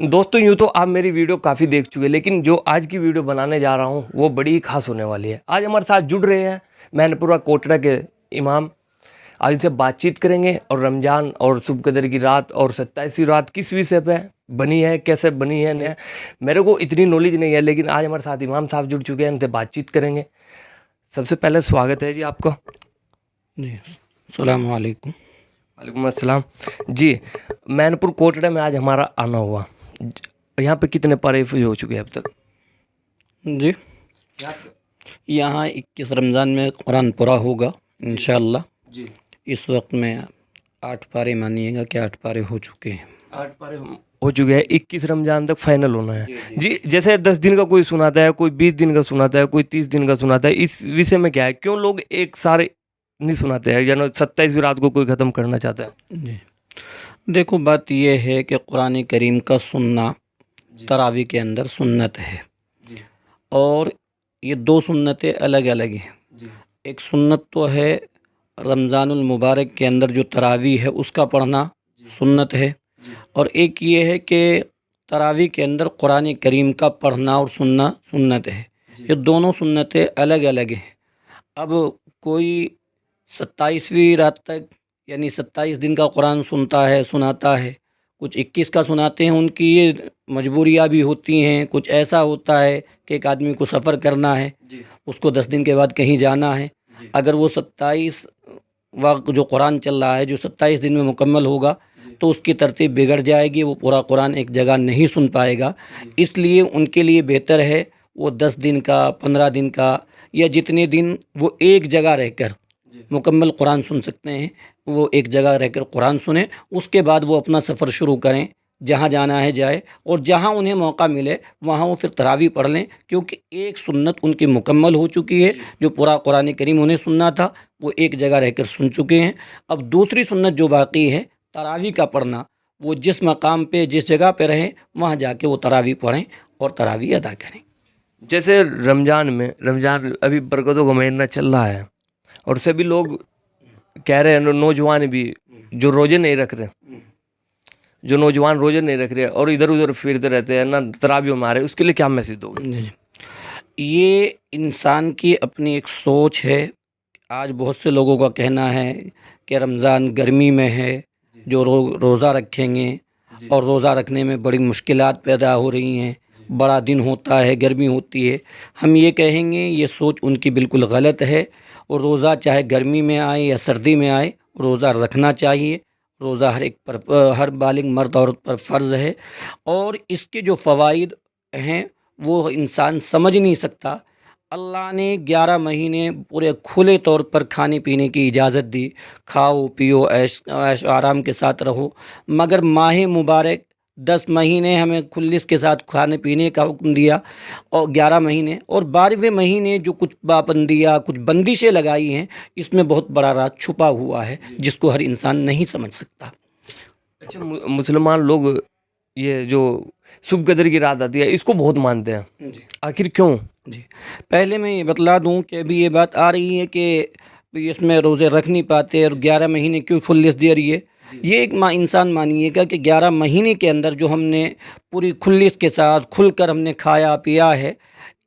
दोस्तों यूँ तो आप मेरी वीडियो काफ़ी देख चुके हैं, लेकिन जो आज की वीडियो बनाने जा रहा हूँ वो बड़ी ही खास होने वाली है। आज हमारे साथ जुड़ रहे हैं मैनपुरा कोटड़ा के इमाम। आज इनसे बातचीत करेंगे और रमज़ान और शुभ कदर की रात और 27वीं रात किस विषय पे बनी है, कैसे बनी है। नहीं, मेरे को इतनी नॉलेज नहीं है, लेकिन आज हमारे साथ इमाम साहब जुड़ चुके हैं, इनसे बातचीत करेंगे। सबसे पहले स्वागत है जी आपको। जी, अस्सलाम वालेकुम। वालेकुम अस्सलाम जी। मैनपुर कोटड़ा में आज हमारा आना हुआ, यहाँ पे कितने पारे हो चुके हैं अब तक? जी, यहाँ 21 रमज़ान में कुरान पूरा होगा इंशाअल्लाह। जी, इस वक्त में 8 पारे मानिएगा कि 8 पारे हो चुके हैं। 8 पारे हो चुके हैं, 21 रमज़ान तक फाइनल होना है। जी, जैसे 10 दिन का कोई सुनाता है, कोई 20 दिन का सुनाता है, कोई 30 दिन का सुनाता है। इस विषय में क्या है, क्यों लोग एक सारे नहीं सुनाते हैं, यानी 27वीं रात को कोई ख़त्म करना चाहता है? जी, देखो बात यह है कि कुरान करीम का सुनना तरावी के अंदर सुन्नत है, और ये 2 सुन्नतें अलग अलग हैं। एक सुन्नत तो है रमज़ानुल मुबारक के अंदर जो तरावी है उसका पढ़ना सुन्नत है, और एक ये है कि तरावी के अंदर कुरान करीम का पढ़ना और सुनना सुन्नत है। ये दोनों सुन्नतें अलग अलग हैं। अब कोई 27वीं रात तक यानी 27 दिन का कुरान सुनता है, सुनाता है, कुछ 21 का सुनाते हैं, उनकी ये मजबूरियाँ भी होती हैं। कुछ ऐसा होता है कि एक आदमी को सफ़र करना है, उसको 10 दिन के बाद कहीं जाना है। अगर वो 27 वक्त जो कुरान चल रहा है जो 27 दिन में मुकम्मल होगा तो उसकी तरतीब बिगड़ जाएगी, वो पूरा कुरान एक जगह नहीं सुन पाएगा। इसलिए उनके लिए बेहतर है वो 10 दिन का, 15 दिन का, या जितने दिन वो एक जगह रहकर मुकम्मल कुरान सुन सकते हैं वो एक जगह रहकर कुरान सुने। उसके बाद वो अपना सफ़र शुरू करें, जहाँ जाना है जाए, और जहाँ उन्हें मौका मिले वहाँ वो फिर तरावी पढ़ लें, क्योंकि एक सुन्नत उनकी मुकम्मल हो चुकी है। जो पूरा कुरान करीम उन्हें सुनना था वो एक जगह रहकर सुन चुके हैं। अब दूसरी सुन्नत जो बाकी है तरावी का पढ़ना, वो जिस मकाम पे जिस जगह पे रहें वहाँ जाके वो तरावी पढ़ें और तरावी अदा करें। जैसे रमज़ान अभी बरकतों का महीना चल रहा है, और सभी लोग कह रहे हैं, नौजवान भी जो रोज़े नहीं रख रहे, जो नौजवान रोज़े नहीं रख रहे और इधर उधर फिरते रहते हैं ना, तरावी में आ रहे, उसके लिए क्या मैसेज दोगे? ये इंसान की अपनी एक सोच है। आज बहुत से लोगों का कहना है कि रमज़ान गर्मी में है, जो रोज़ा रखेंगे, और रोज़ा रखने में बड़ी मुश्किलात पैदा हो रही हैं, बड़ा दिन होता है, गर्मी होती है। हम ये कहेंगे ये सोच उनकी बिल्कुल गलत है, और रोज़ा चाहे गर्मी में आए या सर्दी में आए रोज़ा रखना चाहिए। रोज़ा हर एक पर, हर बालिग मर्द औरत पर फ़र्ज़ है, और इसके जो फ़वाइद हैं वो इंसान समझ नहीं सकता। अल्लाह ने 11 महीने पूरे खुले तौर पर खाने पीने की इजाज़त दी, खाओ पियो ऐश ऐश आराम के साथ रहो, मगर माह मुबारक 10 महीने हमें खुल्लिस के साथ खाने पीने का हुक्म दिया, और 11 महीने और 12वें महीने जो कुछ पाबंदियाँ, कुछ बंदिशें लगाई हैं, इसमें बहुत बड़ा राज छुपा हुआ है जिसको हर इंसान नहीं समझ सकता। अच्छा, मुसलमान लोग ये जो शुभ कदर की रात आती है इसको बहुत मानते हैं, आखिर क्यों? जी, पहले मैं ये बतला दूं कि अभी ये बात आ रही है कि इसमें रोज़े रख नहीं पाते और 11 महीने क्यों खुल्लिस दे रही है। ये एक इंसान मानिएगा कि 11 महीने के अंदर जो हमने पूरी खुल्लिस के साथ खुलकर हमने खाया पिया है,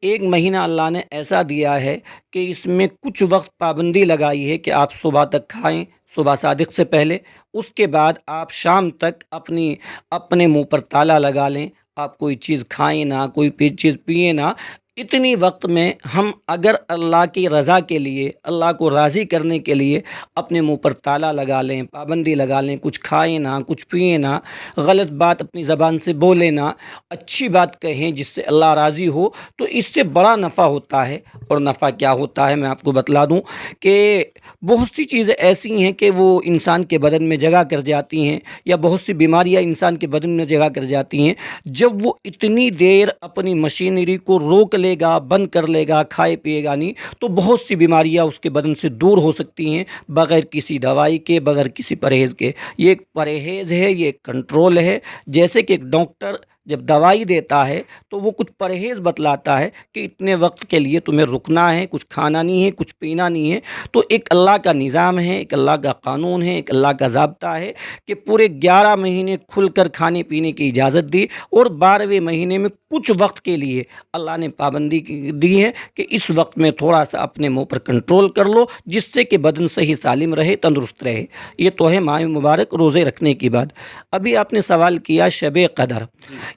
एक महीना अल्लाह ने ऐसा दिया है कि इसमें कुछ वक्त पाबंदी लगाई है कि आप सुबह तक खाएं, सुबह सादिक से पहले, उसके बाद आप शाम तक अपने मुंह पर ताला लगा लें, आप कोई चीज़ खाएं ना, कोई चीज़ पिए ना। इतनी वक्त में हम अगर अल्लाह की रज़ा के लिए, अल्लाह को राज़ी करने के लिए अपने मुंह पर ताला लगा लें, पाबंदी लगा लें, कुछ खाएं ना, कुछ पिए ना, गलत बात अपनी ज़बान से बोले ना, अच्छी बात कहें जिससे अल्लाह राज़ी हो, तो इससे बड़ा नफ़ा होता है। और नफ़ा क्या होता है मैं आपको बतला दूं कि बहुत सी चीज़ें ऐसी हैं कि वो इंसान के बदन में जगह कर जाती हैं, या बहुत सी बीमारियां इंसान के बदन में जगह कर जाती हैं। जब वो इतनी देर अपनी मशीनरी को रोक लेगा, बंद कर लेगा, खाए पिएगा नहीं, तो बहुत सी बीमारियां उसके बदन से दूर हो सकती हैं बग़ैर किसी दवाई के, बग़ैर किसी परहेज़ के। ये एक परहेज़ है, ये एक कंट्रोल है। जैसे कि एक डॉक्टर جب دوائی دیتا ہے تو وہ کچھ پرہیز بتلاتا ہے کہ اتنے وقت کے لیے تمہیں رکنا ہے، کچھ کھانا نہیں ہے، کچھ پینا نہیں ہے۔ تو ایک اللہ کا نظام ہے، ایک اللہ کا قانون ہے، ایک اللہ کا ضابطہ ہے کہ پورے 11 مہینے کھل کر کھانے پینے کی اجازت دی، اور 12ویں مہینے میں کچھ وقت کے لیے اللہ نے پابندی دی ہے کہ اس وقت میں تھوڑا سا اپنے منہ پر کنٹرول کر لو، جس سے کہ بدن صحیح سالم رہے، تندرست رہے۔ یہ تو ہے ماہ مبارک روزے رکھنے کی بات۔ ابھی آپ نے سوال کیا شب قدر،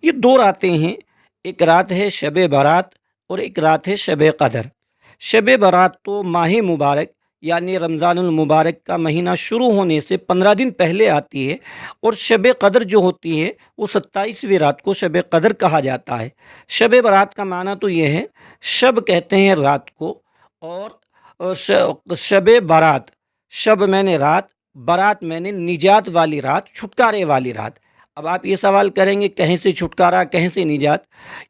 یہ 2 راتیں ہیں، ایک رات ہے شب برات اور ایک رات ہے شب قدر۔ شب برات تو ماہ مبارک یعنی رمضان المبارک کا مہینہ شروع ہونے سے 15 دن پہلے آتی ہے، اور شب قدر جو ہوتی ہے وہ 27ویں رات کو شب قدر کہا جاتا ہے۔ شب برات کا معنی تو یہ ہے، شب کہتے ہیں رات کو، اور شب برات، شب میں نے رات، برات میں نے نجات والی رات، چھٹکارے والی رات۔ اب آپ یہ سوال کریں گے کہیں سے چھٹکارا، کہیں سے نجات؟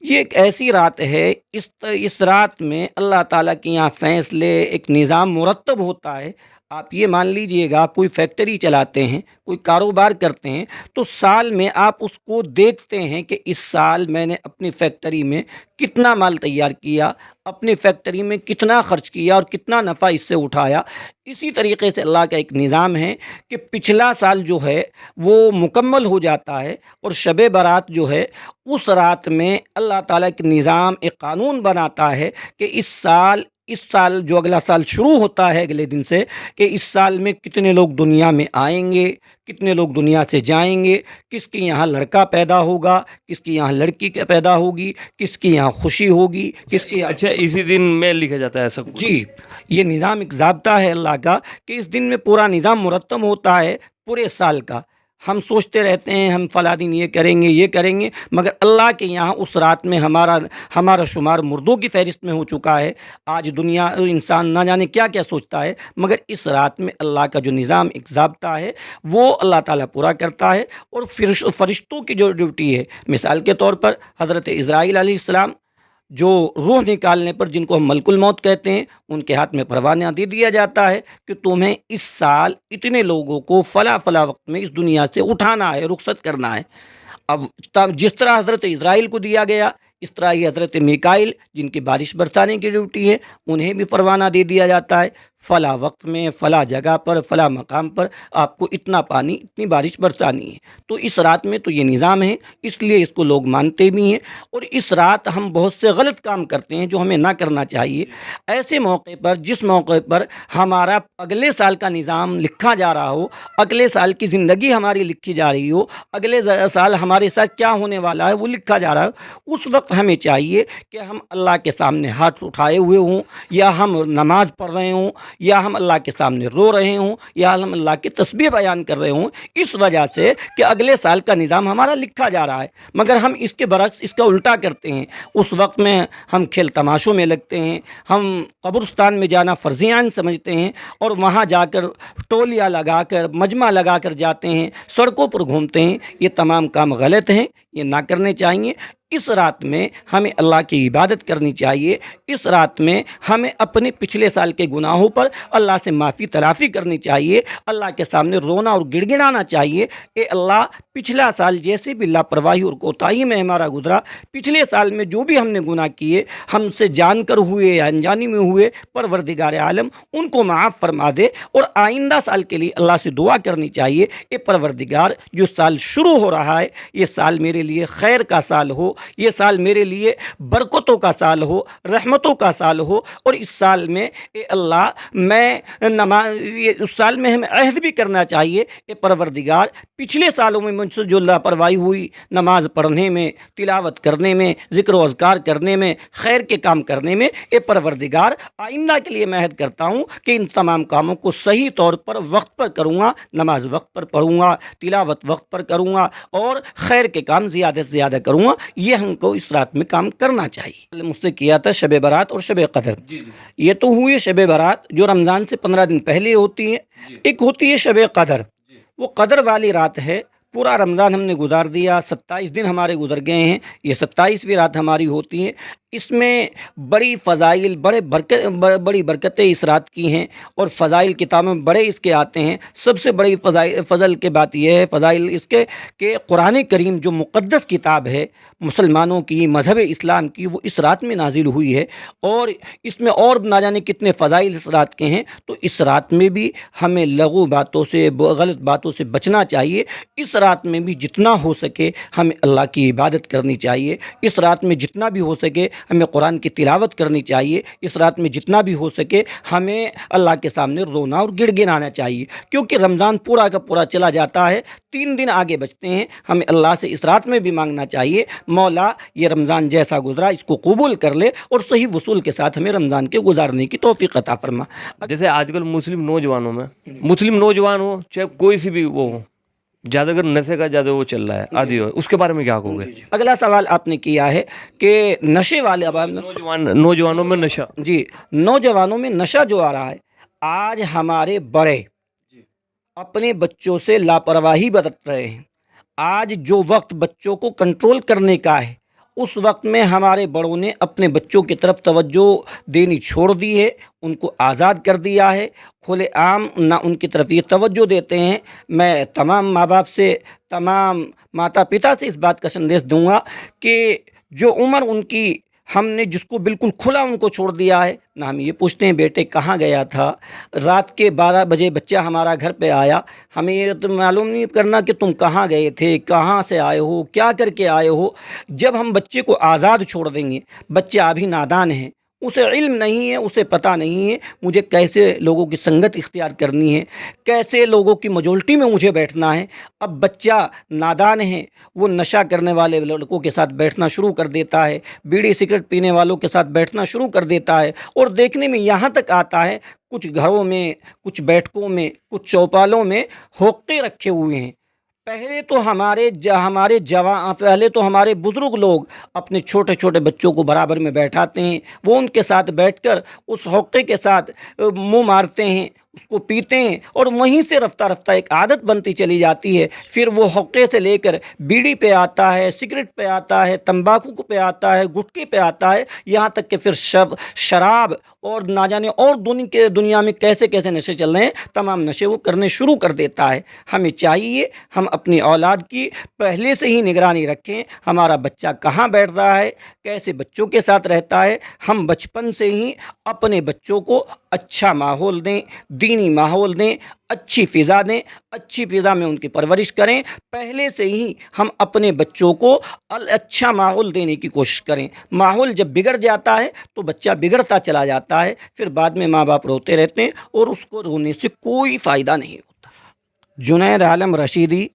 یہ ایک ایسی رات ہے، اس رات میں اللہ تعالیٰ کے یہاں فیصلے، ایک نظام مرتب ہوتا ہے۔ آپ یہ مان لیجئے گا، کوئی فیکٹری چلاتے ہیں، کوئی کاروبار کرتے ہیں، تو سال میں آپ اس کو دیکھتے ہیں کہ اس سال میں نے اپنی فیکٹری میں کتنا مال تیار کیا، اپنی فیکٹری میں کتنا خرچ کیا اور کتنا نفع اس سے اٹھایا۔ اسی طریقے سے اللہ کا ایک نظام ہے کہ پچھلا سال جو ہے وہ مکمل ہو جاتا ہے، اور شب برات جو ہے اس رات میں اللہ تعالیٰ کے نظام ایک قانون بناتا ہے کہ اس سال جو اگلا سال شروع ہوتا ہے اگلے دن سے، کہ اس سال میں کتنے لوگ دنیا میں آئیں گے، کتنے لوگ دنیا سے جائیں گے، کس کے یہاں لڑکا پیدا ہوگا، کس کے یہاں لڑکی پیدا ہوگی، کس کے یہاں خوشی ہوگی، کس کے یہاں۔ اچھا، اسی دن میں لکھا جاتا ہے سب کچھ؟ جی، یہ نظام ایک ضابطہ ہے اللہ کا کہ اس دن میں پورا نظام مرتب ہوتا ہے پورے سال کا۔ ہم سوچتے رہتے ہیں ہم فلاں دن یہ کریں گے، یہ کریں گے، مگر اللہ کے یہاں اس رات میں ہمارا شمار مردوں کی فہرست میں ہو چکا ہے۔ آج دنیا انسان نہ جانے کیا کیا سوچتا ہے، مگر اس رات میں اللہ کا جو نظام ایک ضابطہ ہے وہ اللہ تعالیٰ پورا کرتا ہے۔ اور فرشتوں کی جو ڈیوٹی ہے، مثال کے طور پر حضرت اسرائیل علیہ السلام جو روح نکالنے پر، جن کو ہم ملک الموت کہتے ہیں، ان کے ہاتھ میں پروانہ دے دیا جاتا ہے کہ تمہیں اس سال اتنے لوگوں کو فلاں وقت میں اس دنیا سے اٹھانا ہے، رخصت کرنا ہے۔ اب جس طرح حضرت اسرائیل کو دیا گیا، اس طرح ہی حضرت میکائیل جن کی بارش برسانے کی ڈیوٹی ہے، انہیں بھی پروانہ دے دیا جاتا ہے، فلاں وقت میں فلاں جگہ پر فلاں مقام پر آپ کو اتنا پانی، اتنی بارش برسانی ہے۔ تو اس رات میں تو یہ نظام ہے، اس لیے اس کو لوگ مانتے بھی ہیں۔ اور اس رات ہم بہت سے غلط کام کرتے ہیں جو ہمیں نہ کرنا چاہیے۔ ایسے موقع پر، جس موقع پر ہمارا اگلے سال کا نظام لکھا جا رہا ہو، اگلے سال کی زندگی ہماری لکھی جا رہی ہو، اگلے سال ہمارے ساتھ کیا ہونے والا ہے وہ لکھا جا رہا ہے، اس وقت ہمیں چاہیے کہ ہم اللہ کے سامنے ہاتھ اٹھائے ہوئے ہوں، یا ہم نماز پڑھ رہے ہوں، یا ہم اللہ کے سامنے رو رہے ہوں، یا ہم اللہ کی تسبیح بیان کر رہے ہوں، اس وجہ سے کہ اگلے سال کا نظام ہمارا لکھا جا رہا ہے۔ مگر ہم اس کے برعکس اس کا الٹا کرتے ہیں، اس وقت میں ہم کھیل تماشوں میں لگتے ہیں، ہم قبرستان میں جانا فرض عین سمجھتے ہیں، اور وہاں جا کر ٹولیاں لگا کر، مجمع لگا کر جاتے ہیں، سڑکوں پر گھومتے ہیں۔ یہ تمام کام غلط ہیں، یہ نہ کرنے چاہیے۔ اس رات میں ہمیں اللہ کی عبادت کرنی چاہیے۔ اس رات میں ہمیں اپنے پچھلے سال کے گناہوں پر اللہ سے معافی تلافی کرنی چاہیے، اللہ کے سامنے رونا اور گڑ گڑانا چاہیے، اے اللہ پچھلا سال جیسے بھی لاپرواہی اور کوتاہی میں ہمارا گزرا، پچھلے سال میں جو بھی ہم نے گناہ کیے، ہم سے جان کر ہوئے یا انجانی میں ہوئے، پروردگار عالم ان کو معاف فرما دے۔ اور آئندہ سال کے لیے اللہ سے دعا کرنی چاہیے، اے پروردگار جو سال شروع ہو رہا ہے یہ سال میرے لیے خیر کا سال ہو، یہ سال میرے لیے برکتوں کا سال ہو، رحمتوں کا سال ہو، اور اس سال میں اے اللہ میں اس سال میں ہمیں عہد بھی کرنا چاہیے، اے پروردگار پچھلے سالوں میں مجھ سے جو لاپرواہی ہوئی، نماز پڑھنے میں، تلاوت کرنے میں، ذکر و اذکار کرنے میں، خیر کے کام کرنے میں، اے پروردگار آئندہ کے لیے میں عہد کرتا ہوں کہ ان تمام کاموں کو صحیح طور پر وقت پر کروں گا، نماز وقت پر پڑھوں گا، تلاوت وقت پر کروں گا، اور خیر کے کام زیادہ سے زیادہ کروں گا۔ یہ ہم کو اس رات میں کام کرنا چاہیے۔ مجھ سے کیا تھا شب برات اور شب قدر، یہ تو ہوئی شب برات جو رمضان سے 15 دن پہلے ہوتی ہے۔ ایک ہوتی ہے شب قدر، وہ قدر والی رات ہے، पूरा रमज़ान हमने गुजार दिया, 27 दिन हमारे गुजर गए हैं, ये 27वीं रात हमारी होती है। इसमें बड़ी फ़ज़ाइल बड़ी बरकतें इस रात की हैं और फ़ज़ाइल किताबों में बड़े इसके आते हैं। सबसे बड़ी फ़ज़ल की बात यह है, फ़ज़ाइल इसके कि कुरान करीम जो मुक़द्दस किताब है मुसलमानों की, मज़हब इस्लाम की, वो इस रात में नाजिल हुई है और इसमें और ना जाने कितने फ़ज़ाइल इस रात के हैं। तो इस रात में भी हमें लग़ू बातों से, गलत बातों से बचना चाहिए। इस रात में भी जितना हो सके हमें अल्लाह की इबादत करनी चाहिए। इस रात में जितना भी हो सके हमें कुरान की तिलावत करनी चाहिए। इस रात में जितना भी हो सके हमें अल्लाह के सामने रोना और गिड़गिड़ाना चाहिए, क्योंकि रमज़ान पूरा का पूरा चला जाता है, 3 दिन आगे बचते हैं। हमें अल्लाह से इस रात में भी मांगना चाहिए, मौला ये रमज़ान जैसा गुजरा इसको कबूल कर ले और सही वसूल के साथ हमें रमज़ान के गुजारने की तौफीक अता फरमा। जैसे आजकल मुस्लिम नौजवानों में, मुस्लिम नौजवान हो चाहे कोई सी भी वो हो, ज़्यादातर नशे का ज़्यादा वो चल रहा है, आदि हो, उसके बारे में क्या कहोगे? अगला सवाल आपने किया है कि नशे वाले नौजवानों में नशा, जी, नौजवानों में नशा जो आ रहा है, आज हमारे बड़े अपने बच्चों से लापरवाही बरत रहे हैं। आज जो वक्त बच्चों को कंट्रोल करने का है, उस वक्त में हमारे बड़ों ने अपने बच्चों की तरफ तवज्जो देनी छोड़ दी है, उनको आज़ाद कर दिया है, खुलेआम ना उनकी तरफ ये तवज्जो देते हैं। मैं तमाम माँ बाप से, तमाम माता पिता से इस बात का संदेश दूंगा कि जो उम्र उनकी हमने जिसको बिल्कुल खुला उनको छोड़ दिया है ना, हम ये पूछते हैं बेटे कहाँ गया था, रात के 12 बजे बच्चा हमारा घर पे आया, हमें ये तो मालूम नहीं करना कि तुम कहाँ गए थे, कहाँ से आए हो, क्या करके आए हो। जब हम बच्चे को आज़ाद छोड़ देंगे, बच्चा अभी नादान है, उसे इल्म नहीं है, उसे पता नहीं है मुझे कैसे लोगों की संगत इख्तियार करनी है, कैसे लोगों की मजोरिटी में मुझे बैठना है। अब बच्चा नादान है, वो नशा करने वाले लड़कों के साथ बैठना शुरू कर देता है, बीड़ी सिगरेट पीने वालों के साथ बैठना शुरू कर देता है और देखने में यहाँ तक आता है कुछ घरों में, कुछ बैठकों में, कुछ चौपालों में होक्के रखे हुए हैं। पहले तो हमारे बुज़ुर्ग लोग अपने छोटे छोटे बच्चों को बराबर में बैठाते हैं, वो उनके साथ बैठकर उस होक्के के साथ मुंह मारते हैं, उसको पीते हैं और वहीं से रफ्ता रफ्ता एक आदत बनती चली जाती है। फिर वो होक्के से लेकर बीड़ी पे आता है, सिगरेट पे आता है, तंबाकू पे आता है, गुटखे पे आता है, यहाँ तक कि फिर शराब और ना जाने और दुनिया में कैसे कैसे नशे चल रहे हैं, तमाम नशे वो करने शुरू कर देता है। हमें चाहिए हम अपनी औलाद की पहले से ही निगरानी रखें, हमारा बच्चा कहाँ बैठ रहा है, कैसे बच्चों के साथ रहता है। हम बचपन से ही अपने बच्चों को अच्छा माहौल दें, दीनी माहौल दें, अच्छी फ़िज़ा दें, अच्छी फ़िज़ा में उनकी परवरिश करें। पहले से ही हम अपने बच्चों को अच्छा माहौल देने की कोशिश करें। माहौल जब बिगड़ जाता है तो बच्चा बिगड़ता चला जाता है, फिर बाद में माँ बाप रोते रहते हैं और उसको रोने से कोई फ़ायदा नहीं होता। जुनैद आलम रशीदी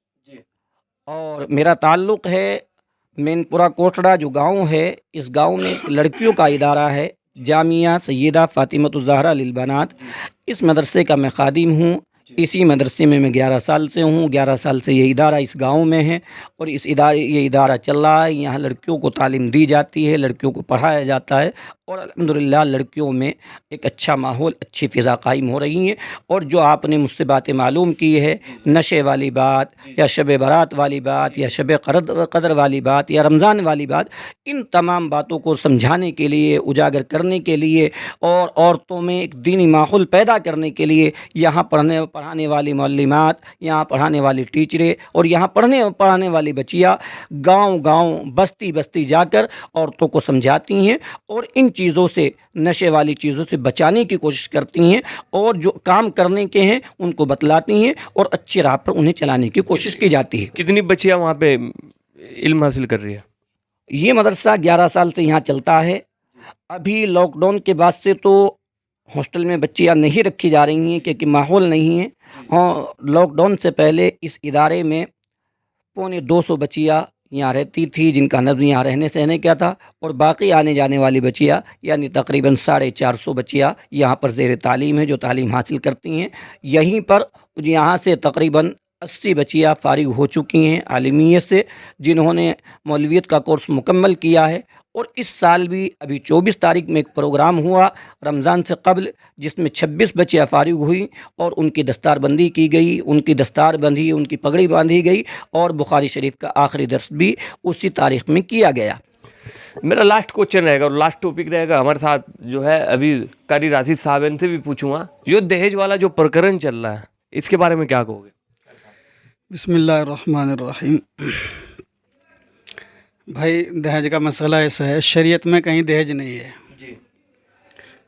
और मेरा ताल्लुक़ है मैनपुरा कोटड़ा जो गाँव है, इस गाँव में एक लड़कियों का इदारा है, जामिया सैयदा फ़ातिमतुज़ ज़हरा लिलबनात। इस मदरसे का मैं ख़ादिम हूँ। इसी मदरसे में मैं 11 साल से हूँ। 11 साल से ये इदारा इस गांव में है और ये इदारा चल रहा है। यहाँ लड़कियों को तालीम दी जाती है, लड़कियों को पढ़ाया जाता है और अल्हम्दुलिल्लाह लड़कियों में एक अच्छा माहौल, अच्छी फ़िज़ा कायम हो रही है। और जो आपने मुझसे बातें मालूम की है, नशे वाली बात या शब बारात वाली बात या शब क़द्र वाली बात या रमज़ान वाली बात, इन तमाम बातों को समझाने के लिए, उजागर करने के लिए और औरतों में एक दीनी माहौल पैदा करने के लिए यहाँ पढ़ाने वाली मौल्लिमात, यहाँ पढ़ाने वाली टीचरें और यहाँ पढ़ाने वाली बच्चियाँ गाँव-गाँव, बस्ती-बस्ती जाकर औरतों को समझाती हैं और इन चीज़ों से, नशे वाली चीज़ों से बचाने की कोशिश करती हैं और जो काम करने के हैं उनको बतलाती हैं और अच्छी राह पर उन्हें चलाने की कोशिश की जाती है। कितनी बच्चियाँ वहाँ पे इल्म हासिल कर रही है? ये मदरसा 11 साल से यहाँ चलता है। अभी लॉकडाउन के बाद से तो हॉस्टल में बच्चियाँ नहीं रखी जा रही हैं क्योंकि माहौल नहीं है। हाँ, लॉकडाउन से पहले इस इदारे में पौने 200 बच्चियाँ यहाँ रहती थी, जिनका नब्ज़ यहाँ रहने सहने का था, और बाकी आने जाने वाली बच्चियाँ यानी तकरीबन 450 बच्चियाँ यहाँ पर ज़ेर तालीम है, जो तालीम हासिल करती हैं। यहीं पर यहाँ से तकरीबन 80 بچیاں فارغ ہو چکی ہیں عالمیت سے، جنہوں نے مولویت کا کورس مکمل کیا ہے۔ اور اس سال بھی ابھی 24 تاریخ میں ایک پروگرام ہوا رمضان سے قبل، جس میں 26 بچیاں فارغ ہوئیں اور ان کی دستار بندی کی گئی، ان کی دستار بندھی، ان کی پگڑی باندھی گئی، اور بخاری شریف کا آخری درس بھی اسی تاریخ میں کیا گیا۔ میرا لاسٹ کوشچن رہے گا اور لاسٹ ٹاپک رہے گا ہمارے ساتھ جو ہے ابھی قاری راشد صاحب ان سے بھی پوچھوں گا، جو دہیج والا جو پرکرن چل رہا ہے اس کے بارے میں کیا کہو گے؟ بسم اللہ الرحمن الرحیم۔ بھائی دہیج کا مسئلہ ایسا ہے، شریعت میں کہیں دہیج نہیں ہے۔ جی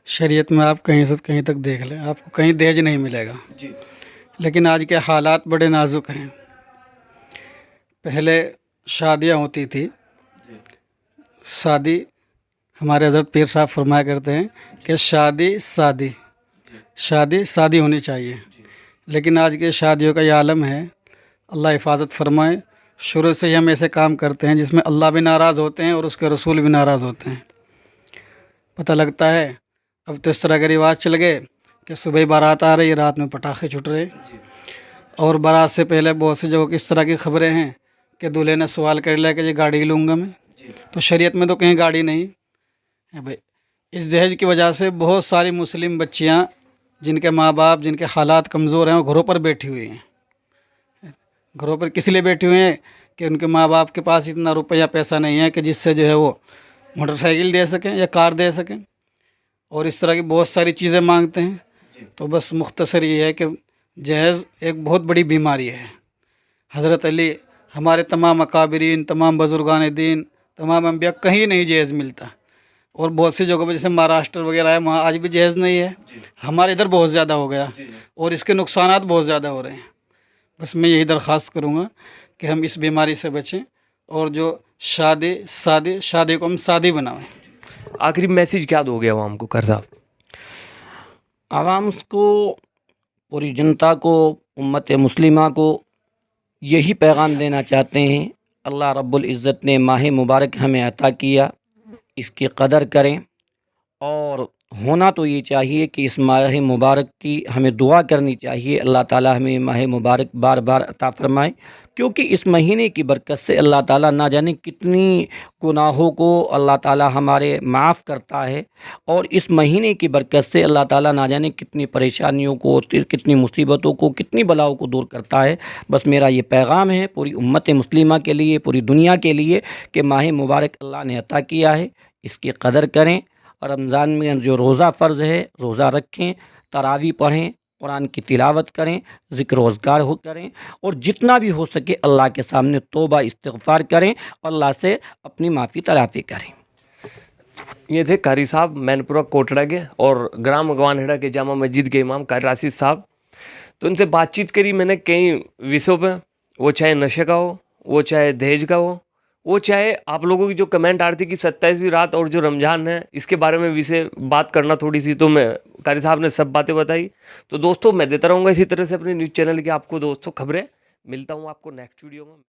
شریعت میں آپ کہیں سے کہیں تک دیکھ لیں، آپ کو کہیں دہیج نہیں ملے گا۔ جی لیکن آج کے حالات بڑے نازک ہیں۔ پہلے شادیاں ہوتی تھی، شادی ہمارے حضرت پیر صاحب فرمایا کرتے ہیں کہ شادی شادی ہونی چاہیے۔ لیکن آج کے شادیوں کا یہ عالم ہے، اللہ حفاظت فرمائے، شروع سے ہی ہم ایسے کام کرتے ہیں جس میں اللہ بھی ناراض ہوتے ہیں اور اس کے رسول بھی ناراض ہوتے ہیں۔ پتہ لگتا ہے اب تو اس طرح کے رواج چل گئے کہ صبح بارات آ رہی ہے، رات میں پٹاخے چھٹ رہے، اور بارات سے پہلے بہت سی جگہوں اس طرح کی خبریں ہیں کہ دولہے نے سوال کر لیا کہ یہ گاڑی لوں گا میں، تو شریعت میں تو کہیں گاڑی نہیں ہے بھائی۔ اس دہیج کی وجہ سے بہت ساری مسلم بچیاں جن کے ماں باپ، جن کے حالات کمزور ہیں، وہ گھروں پر بیٹھی ہوئی ہیں۔ گھروں پر کس لیے بیٹھی ہوئی ہیں کہ ان کے ماں باپ کے پاس اتنا روپیہ پیسہ نہیں ہے کہ جس سے جو ہے وہ موٹر سائیکل دے سکیں یا کار دے سکیں، اور اس طرح کی بہت ساری چیزیں مانگتے ہیں۔ تو بس مختصر یہ ہے کہ جہیز ایک بہت بڑی بیماری ہے۔ حضرت علی، ہمارے تمام اکابرین، تمام بزرگان دین، تمام انبیاء، کہیں نہیں جہیز ملتا، اور بہت سی جگہوں پہ جیسے مہاراشٹر وغیرہ ہے وہاں آج بھی جہیز نہیں ہے۔ ہمارے ادھر بہت زیادہ ہو گیا اور اس کے نقصانات بہت زیادہ ہو رہے ہیں۔ بس میں یہی درخواست کروں گا کہ ہم اس بیماری سے بچیں، اور جو شادی کو ہم سادی بنائیں۔ آخری میسیج کیا دو گے عوام کو قاری صاحب؟ عوام کو، پوری جنتا کو، امت مسلمہ کو یہی پیغام دینا چاہتے ہیں، اللہ رب العزت نے ماہ مبارک ہمیں عطا کیا، اس کی قدر کریں، اور ہونا تو یہ چاہیے کہ اس ماہ مبارک کی ہمیں دعا کرنی چاہیے، اللہ تعالیٰ ہمیں ماہ مبارک بار بار عطا فرمائے، کیونکہ اس مہینے کی برکت سے اللہ تعالیٰ نہ جانے کتنی گناہوں کو اللہ تعالیٰ ہمارے معاف کرتا ہے، اور اس مہینے کی برکت سے اللہ تعالیٰ نہ جانے کتنی پریشانیوں کو، کتنی مصیبتوں کو، کتنی بلاؤں کو دور کرتا ہے۔ بس میرا یہ پیغام ہے پوری امت مسلمہ کے لیے، پوری دنیا کے لیے، کہ ماہ مبارک اللہ نے عطا کیا ہے، اس کی قدر کریں، اور رمضان میں جو روزہ فرض ہے روزہ رکھیں، تراویح پڑھیں، قرآن کی تلاوت کریں، ذکر و اذکار کریں، اور جتنا بھی ہو سکے اللہ کے سامنے توبہ استغفار کریں، اللہ سے اپنی معافی تلافی کریں۔ یہ تھے قاری صاحب مین پورہ کوٹڑا کے اور گرام گوانہیڑا کے جامع مسجد کے امام قاری راشد صاحب۔ تو ان سے بات چیت کری میں نے کئی وشوں پہ، وہ چاہے نشے کا ہو، وہ چاہے دہیج کا ہو، وہ چاہے آپ لوگوں کی جو کمنٹ آ رہی تھی کہ 27ویں رات اور جو رمضان ہے اس کے بارے میں وشے بات کرنا تھوڑی سی، تو میں قاری صاحب نے سب باتیں بتائی۔ تو دوستوں میں دیتا رہوں گا اسی طرح سے اپنے نیوز چینل کی آپ کو دوستوں خبریں، ملتا ہوں آپ کو نیکسٹ ویڈیو میں۔